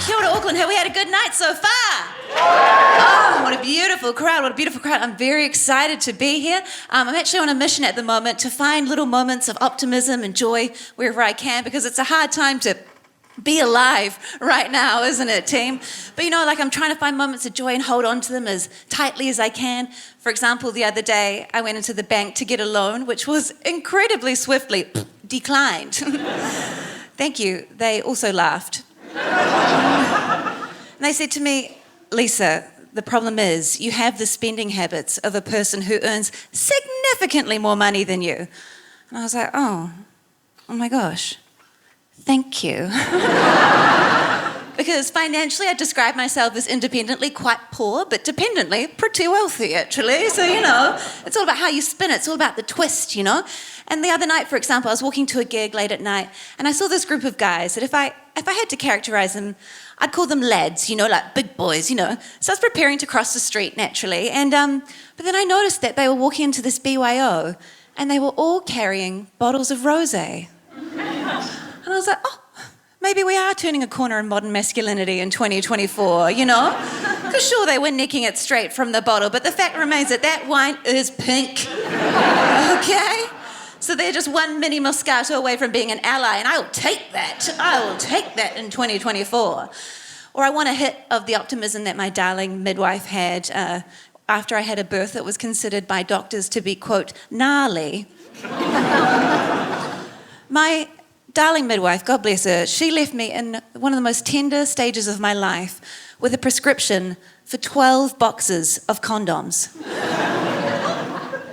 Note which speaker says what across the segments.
Speaker 1: Kia ora, Auckland. Have we had a good night so far? Oh, what a beautiful crowd, what a beautiful crowd. I'm very excited to be here. I'm actually on a mission at the moment to find little moments of optimism and joy wherever I can, because it's a hard time to be alive right now, isn't it, team? But I'm trying to find moments of joy and hold on to them as tightly as I can. For example, the other day, I went into the bank to get a loan, which was incredibly swiftly declined. Thank you. They also laughed. And they said to me, Lesa, the problem is you have the spending habits of a person who earns significantly more money than you. And I was like, oh my gosh. Thank you. Because financially, I describe myself as independently quite poor, but dependently pretty wealthy, actually. So, it's all about how you spin it. It's all about the twist, And the other night, for example, I was walking to a gig late at night, and I saw this group of guys that if I had to characterise them, I'd call them lads, like big boys, So I was preparing to cross the street, naturally. And but then I noticed that they were walking into this BYO, and they were all carrying bottles of rosé. And I was like, maybe we are turning a corner in modern masculinity in 2024, Because sure, they were nicking it straight from the bottle, but the fact remains that wine is pink, okay? So they're just one mini Moscato away from being an ally, and I will take that. I will take that in 2024. Or I want a hit of the optimism that my darling midwife had after I had a birth that was considered by doctors to be, quote, gnarly. My darling midwife, God bless her, she left me in one of the most tender stages of my life with a prescription for 12 boxes of condoms.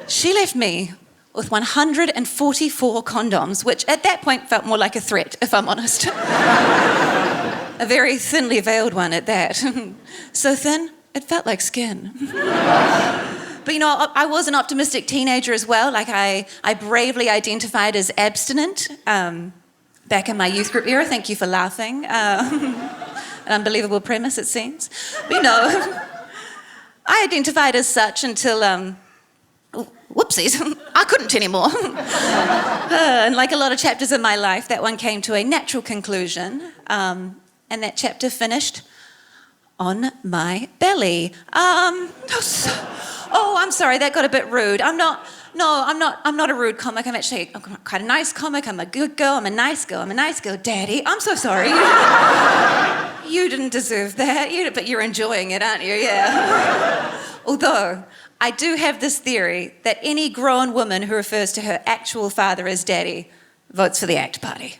Speaker 1: She left me with 144 condoms, which at that point felt more like a threat, if I'm honest. A very thinly veiled one at that. So thin, it felt like skin. But I was an optimistic teenager as well. I bravely identified as abstinent. Back in my youth group era, thank you for laughing. An unbelievable premise, it seems. But I identified as such until, whoopsies, I couldn't anymore. And like a lot of chapters in my life, that one came to a natural conclusion, and that chapter finished on my belly. I'm sorry, that got a bit rude. I'm not a rude comic. I'm quite a nice comic. I'm a good girl. I'm a nice girl. I'm a nice girl. Daddy, I'm so sorry. You didn't deserve that. But you're enjoying it, aren't you? Yeah. Although, I do have this theory that any grown woman who refers to her actual father as daddy votes for the ACT Party.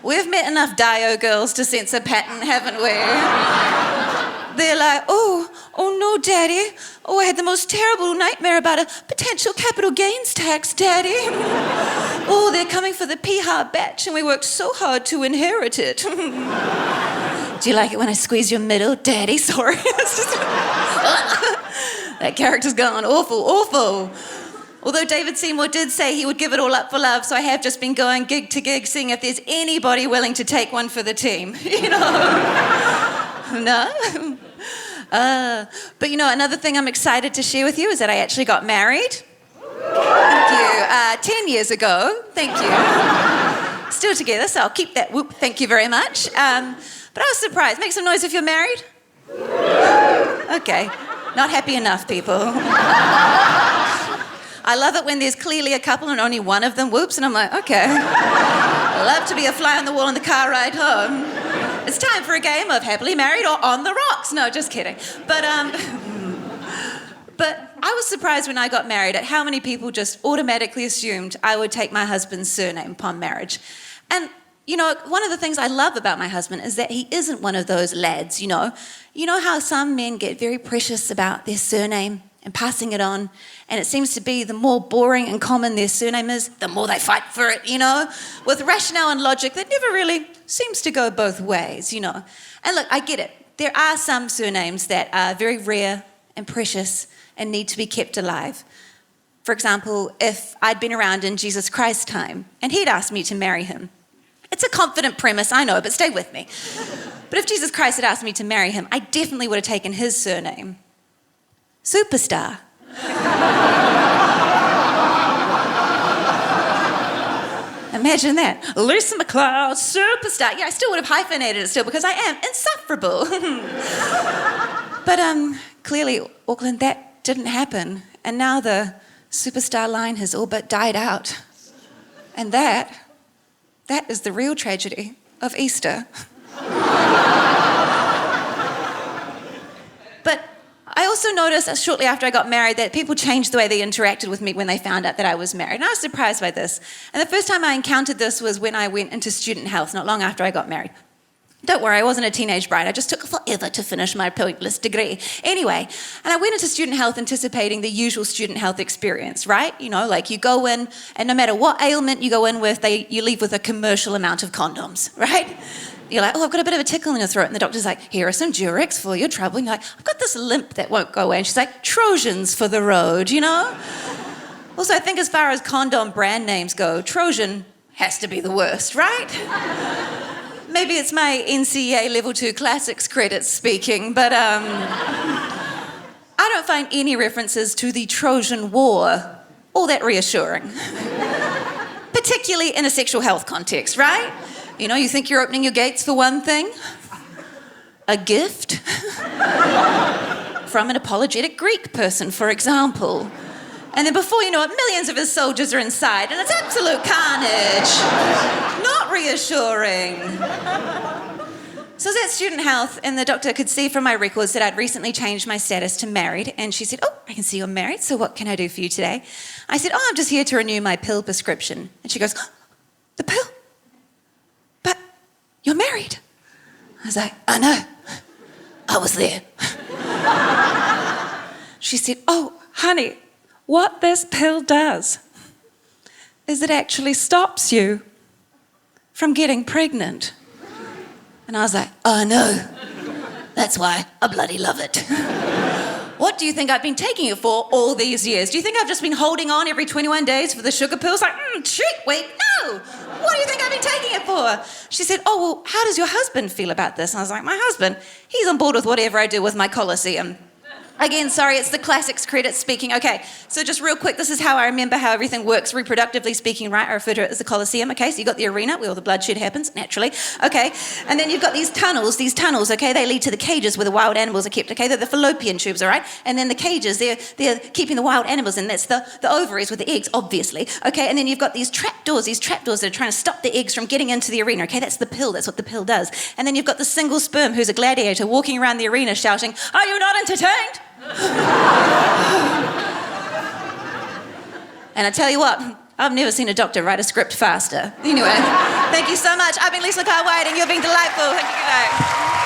Speaker 1: We've met enough Dio girls to sense a pattern, haven't we? They're like, oh no, Daddy. Oh, I had the most terrible nightmare about a potential capital gains tax, Daddy. Oh, they're coming for the PIHA batch and we worked so hard to inherit it. Do you like it when I squeeze your middle, Daddy? Sorry. That character's gone awful. Although David Seymour did say he would give it all up for love, so I have just been going gig to gig, seeing if there's anybody willing to take one for the team, No? But another thing I'm excited to share with you is that I actually got married. Thank you. 10 years ago. Thank you. Still together, so I'll keep that whoop. Thank you very much. But I was surprised. Make some noise if you're married. Okay. Not happy enough, people. I love it when there's clearly a couple and only one of them whoops, and I'm like, okay. I love to be a fly on the wall on the car ride home. It's time for a game of happily married or on the rocks. No, just kidding. But I was surprised when I got married at how many people just automatically assumed I would take my husband's surname upon marriage. And, one of the things I love about my husband is that he isn't one of those lads, You know how some men get very precious about their surname and passing it on, and it seems to be the more boring and common their surname is, the more they fight for it, with rationale and logic that never really seems to go both ways, And look, I get it. There are some surnames that are very rare and precious and need to be kept alive. For example, if I'd been around in Jesus Christ's time and he'd asked me to marry him. It's a confident premise, I know, but stay with me. But if Jesus Christ had asked me to marry him, I definitely would have taken his surname. Superstar. Imagine that. Lesa Macleod, superstar. Yeah, I still would have hyphenated it still because I am insufferable. But clearly, Auckland, that didn't happen. And now the superstar line has all but died out. And that is the real tragedy of Easter. But I also noticed shortly after I got married that people changed the way they interacted with me when they found out that I was married. And I was surprised by this. And the first time I encountered this was when I went into student health, not long after I got married. Don't worry, I wasn't a teenage bride. I just took forever to finish my pointless degree. Anyway, and I went into student health anticipating the usual student health experience, right? You know, like you go in, and no matter what ailment you go in with, you leave with a commercial amount of condoms, right? You're like, oh, I've got a bit of a tickle in your throat. And the doctor's like, here are some Durex for your trouble. And you're like, I've got this limp that won't go away. And she's like, Trojans for the road, you know? Also, I think as far as condom brand names go, Trojan has to be the worst, right? Maybe it's my NCEA Level 2 Classics credits speaking, but I don't find any references to the Trojan War all that reassuring. Particularly in a sexual health context, right? You know, you think you're opening your gates for one thing. A gift. From an apologetic Greek person, for example. And then before you know it, millions of his soldiers are inside, and it's absolute carnage. Not reassuring. So I was at student health, and the doctor could see from my records that I'd recently changed my status to married, and she said, oh, I can see you're married, so what can I do for you today? I said, oh, I'm just here to renew my pill prescription. And she goes, oh, the pill? But you're married. I was like, I know. I was there. She said, oh, honey, what this pill does is it actually stops you from getting pregnant. And I was like, oh no, that's why I bloody love it. What do you think I've been taking it for all these years? Do you think I've just been holding on every 21 days for the sugar pills? Like, wait, no. What do you think I've been taking it for? She said, oh, well, how does your husband feel about this? And I was like, my husband, he's on board with whatever I do with my Colosseum. Again, sorry, it's the classics credits speaking. Okay, so just real quick, this is how I remember how everything works reproductively speaking, right? I refer to it as the Colosseum, okay? So you've got the arena where all the bloodshed happens, naturally, okay? And then you've got these tunnels, okay? They lead to the cages where the wild animals are kept, okay? They're the fallopian tubes, all right? And then the cages, they're keeping the wild animals in. That's the ovaries with the eggs, obviously, okay? And then you've got these trapdoors that are trying to stop the eggs from getting into the arena, okay? That's the pill, that's what the pill does. And then you've got the single sperm who's a gladiator walking around the arena shouting, are you not entertained? And I tell you what, I've never seen a doctor write a script faster. Anyway, thank you so much. I've been Lesa Macleod-Whiting. You've been delightful. Thank you. Good night.